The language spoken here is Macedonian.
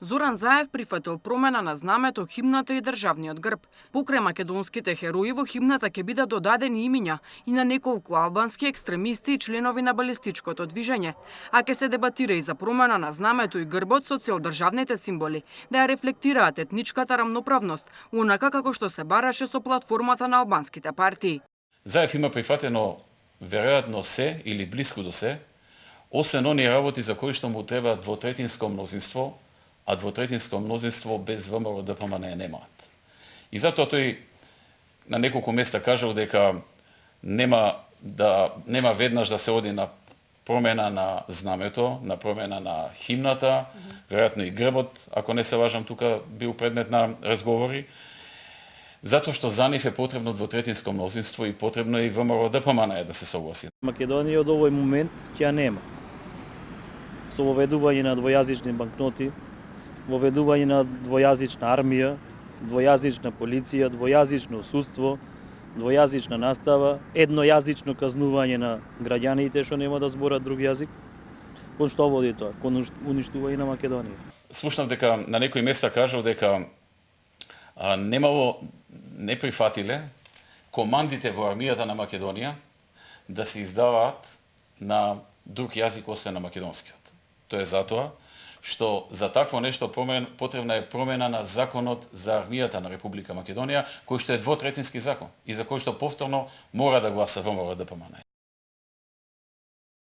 Зоран Заев прифатил промена на знамето, химната и државниот грб. Покрај македонските херои во химната ќе бидат додадени имиња и на неколку албански екстремисти и членови на балистичкото движење, а ќе се дебатира и за промена на знамето и грбот со цел државните символи да ја рефлектираат етничката рамноправност, онака како што се бараше со платформата на албанските партии. Заев има прифатено веројатно се или блиску до се, освен оние работи за кои што му треба двотретинско мнозинство, а двотретинско мнозинство без ВМРО ДПМН немаат. И затоа тој на неколку места кажал дека нема веднаш да се оди на промена на знамето, на промена на химната, веројатно и грбот, ако не се лажам, тука бил предмет на разговори, затоа што за нив е потребно двотретинско мнозинство и потребно е и ВМРО ДПМН да се согласи. Македонија од овој момент ќе нема. Со воведување на двојазични банкноти, воведување на двојазична армија, двојазична полиција, двојазично судство, двојазична настава, еднојазично казнување на граѓаните што нема да зборат друг јазик. Кон што води тоа? Кон уништување на Македонија. Слушнав дека на некои места кажал дека не прифатиле командите во армијата на Македонија да се издаваат на друг јазик освен на македонскиот. Тоа е затоа што за такво нешто потребна е промена на законот за армијата на Република Македонија, кој што е двотретински закон и за кој што повторно мора да гласа ВМРО ДПМН.